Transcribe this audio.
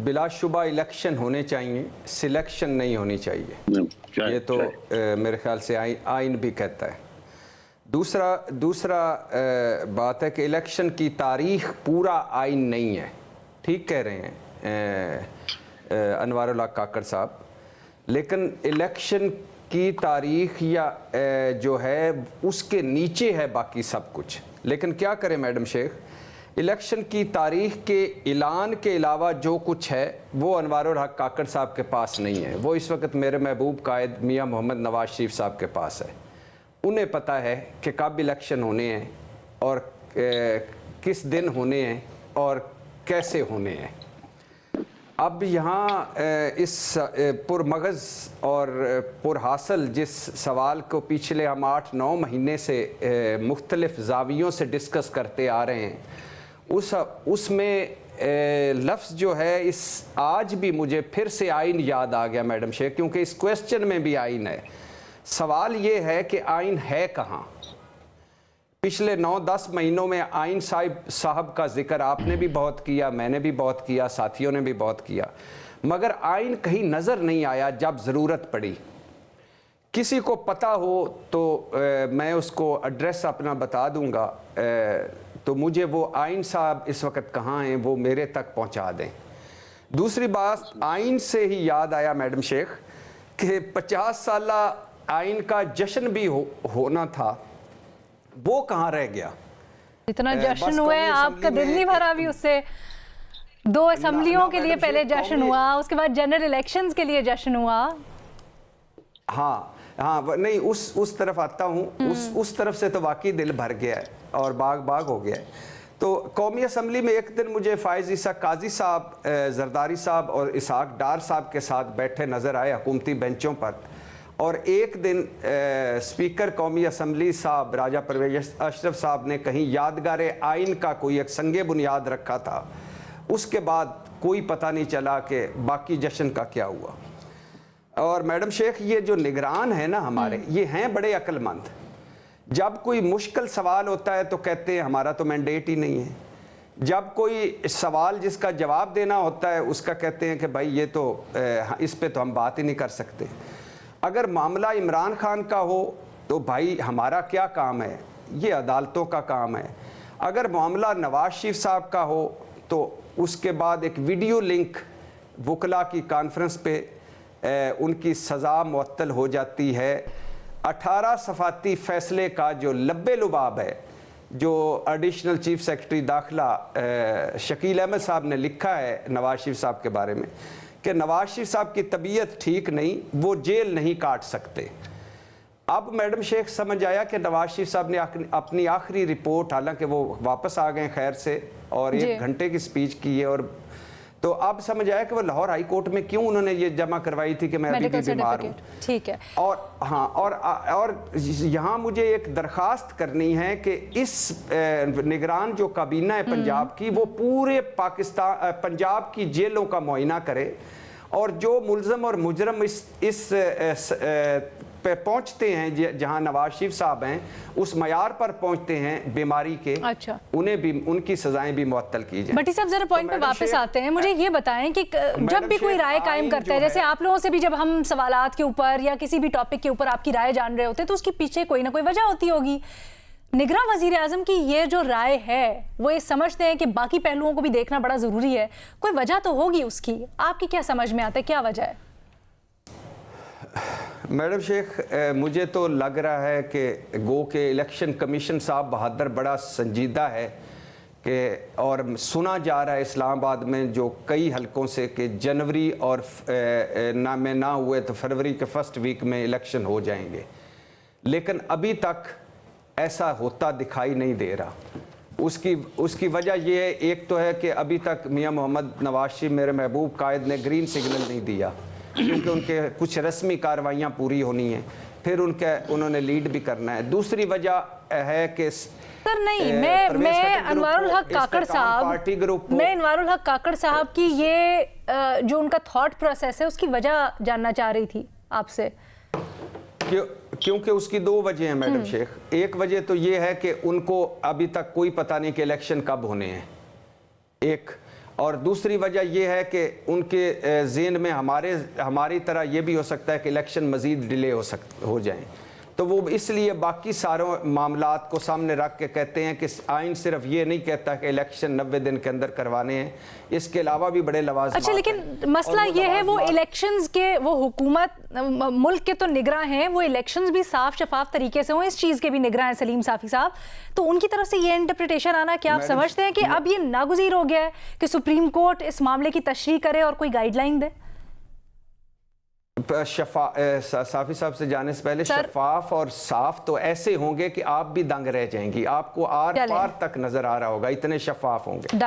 बिलाशुबा election होने चाहिए, selection नहीं होनी चाहिए। ये तो मेरे ख्याल से आइन भी कहता है। दूसरा बात है कि इलेक्शन की तारीख पूरा आइन नहीं है। ठीक कह रहे हैं अनवारुल हक काकड़ साहब, लेकिन इलेक्शन की तारीख या जो है उसके नीचे है बाकी सब कुछ। लेकिन क्या करें मैडम शेख, इलेक्शन की तारीख के ऐलान के अलावा जो कुछ है वो अनवारुल हक काकड़ साहब के पास नहीं है। वो इस वक्त मेरे महबूब कायद मियां मोहम्मद नवाज शरीफ साहब के पास है। उन्हें पता है कि कब इलेक्शन होने हैं और किस दिन होने हैं और कैसे होने हैं। अब यहाँ इस पुरमगज़ और पुरहासल जिस सवाल को पिछले हम 8-9 महीने से मुख्तलिफ ज़ावियों से डिस्कस करते आ रहे हैं, उसमें लफ्ज़ जो है, इस आज भी मुझे फिर से आइन याद आ गया मैडम शेख, क्योंकि इस क्वेश्चन में भी आइन है। सवाल ये है कि आइन है कहाँ। पिछले 9-10 महीनों में आइन साहब का जिक्र आपने भी बहुत किया, मैंने भी बहुत किया, साथियों ने भी बहुत किया, मगर आइन कहीं नज़र नहीं आया जब ज़रूरत पड़ी। किसी को पता हो तो मैं उसको एड्रेस अपना बता दूंगा, तो मुझे वो आइन साहब इस वक्त कहाँ हैं वो मेरे तक पहुँचा दें। दूसरी बात, आइन से ही याद आया मैडम शेख कि 50 साल आइन का जश्न भी होना था, वो कहाँ रह गया। इतना जश्न हुआ है, आपका दिल नहीं भरा भी उससे। 2 असम्बलियों के लिए पहले जश्न हुआ, उसके बाद जनरल इलेक्शंस के लिए जश्न हुआ। हाँ नहीं, उस तरफ आता हूँ, उस तरफ से तो वाकई दिल भर गया है और बाग हो गया है। तो कौमी असम्बली में एक दिन मुझे फ़ायज़ ईसा काजी साहब, जरदारी साहब और इसहाक डार साहब के साथ बैठे नज़र आए हुकूमती बेंचों पर। और एक दिन स्पीकर कौमी असम्बली साहब राजा परवेज़ अशरफ साहब ने कहीं यादगार आइन का कोई एक संगे बुनियाद रखा था। उसके बाद कोई पता नहीं चला कि बाकी जश्न का क्या हुआ। और मैडम शेख, ये जो निगरान है ना हमारे, ये हैं बड़े अक्लमंद। जब कोई मुश्किल सवाल होता है तो कहते हैं हमारा तो मैंडेट ही नहीं है। जब कोई सवाल जिसका जवाब देना होता है उसका कहते हैं कि भाई ये तो इस पे तो हम बात ही नहीं कर सकते। अगर मामला इमरान खान का हो तो भाई हमारा क्या काम है, ये अदालतों का काम है। अगर मामला नवाज शरीफ साहब का हो तो उसके बाद एक वीडियो लिंक वकला की कॉन्फ्रेंस पे उनकी सज़ा मुअत्तल हो जाती है। 18 सफ़ाती फ़ैसले का जो लब्बे लुबाब है, जो एडिशनल चीफ सेक्रेटरी दाखिला शकील अहमद साहब ने लिखा है नवाज शरीफ साहब के बारे में कि नवाज शरीफ साहब की तबीयत ठीक नहीं, वो जेल नहीं काट सकते। अब मैडम शेख समझ आया कि नवाज शरीफ साहब ने अपनी आखिरी रिपोर्ट, हालांकि वो वापस आ गए खैर से और 1 घंटे की स्पीच की है, और तो अब समझ आया कि वो लाहौर हाई कोर्ट में क्यों उन्होंने ये जमा करवाई थी कि मैं अभी भी बीमार हूँ। ठीक है। और हाँ, और यहाँ मुझे एक दरख्वास्त करनी है कि इस निगरान जो काबीना है पंजाब की, वो पूरे पाकिस्तान पंजाब की जेलों का मुआयना करे और जो मुल्ज़म और मुजरम इस पे पहुंचते हैं जहां नवाज शरीफ साहब हैं, उस मयार पर पहुंचते हैं बीमारी के, अच्छा, उन्हें भी उनकी सजाएं भी मुअत्तल की जाए। भट्टी साहब जरा पॉइंट पे वापस आते हैं। मुझे ये बताएं कि जब भी कोई राय कायम करता है, जैसे आप लोगों से भी जब हम सवालात के ऊपर या किसी भी टॉपिक के ऊपर आपकी राय जान रहे होते हैं तो उसके पीछे कोई ना कोई वजह होती होगी। निगरां वजीर आजम की ये जो राय है, वो ये समझते हैं कि बाकी पहलुओं को भी देखना बड़ा जरूरी है, कोई वजह तो होगी उसकी। आपकी क्या समझ में आता है, क्या वजह है? मैडम शेख, मुझे तो लग रहा है कि गो के इलेक्शन कमीशन साहब बहादुर बड़ा संजीदा है कि, और सुना जा रहा है इस्लामाबाद में जो कई हलकों से कि जनवरी और ना हुए तो फरवरी के फर्स्ट वीक में इलेक्शन हो जाएंगे, लेकिन अभी तक ऐसा होता दिखाई नहीं दे रहा। उसकी वजह यह है, एक तो है कि अभी तक मियां मोहम्मद नवाज शरीफ मेरे महबूब कायद ने ग्रीन सिग्नल नहीं दिया, क्योंकि उनके कुछ रस्मी कार्रवाइयाँ पूरी होनी हैं, फिर उन्होंने लीड भी करना है। दूसरी वजह है कि सर नहीं, मैं अनवारुल हक काकड़ साहब, पार्टी ग्रुप, मैं अनवारुल हक काकड़ साहब की ये जो उनका थॉट प्रोसेस है उसकी वजह जानना चाह रही थी आपसे। क्योंकि उसकी 2 वजह हैं मैडम शेख। एक वजह तो ये है कि उनको अभी तक कोई पता नहीं कि इलेक्शन कब होने हैं, एक। और दूसरी वजह यह है कि उनके ज़हन में हमारी तरह ये भी हो सकता है कि इलेक्शन मज़ीद डिले हो जाएं, तो वो इसलिए बाकी सारों मामलात को सामने रख के कहते हैं कि आइन सिर्फ ये नहीं कहता कि इलेक्शन 90 दिन के अंदर करवाने हैं, इसके अलावा भी बड़े लवाज़। अच्छा, लेकिन मसला ये है वो इलेक्शंस के, वो हुकूमत मुल्क के तो निगरान हैं, वो इलेक्शंस भी साफ शफाफ तरीके से हों, इस चीज़ के भी निगरान हैं सलीम साफ़ी साहब, तो उनकी तरफ से ये इंटरप्रिटेशन आना, क्या आप समझते हैं कि अब ये नागुज़ीर हो गया है कि सुप्रीम कोर्ट इस मामले की तशरीह करे और कोई गाइडलाइन दे? साफी साहब से जाने से पहले शफाफ और साफ तो ऐसे होंगे कि आप भी दंग रह जाएंगी, आपको आर पार तक नजर आ रहा होगा, इतने शफाफ होंगे।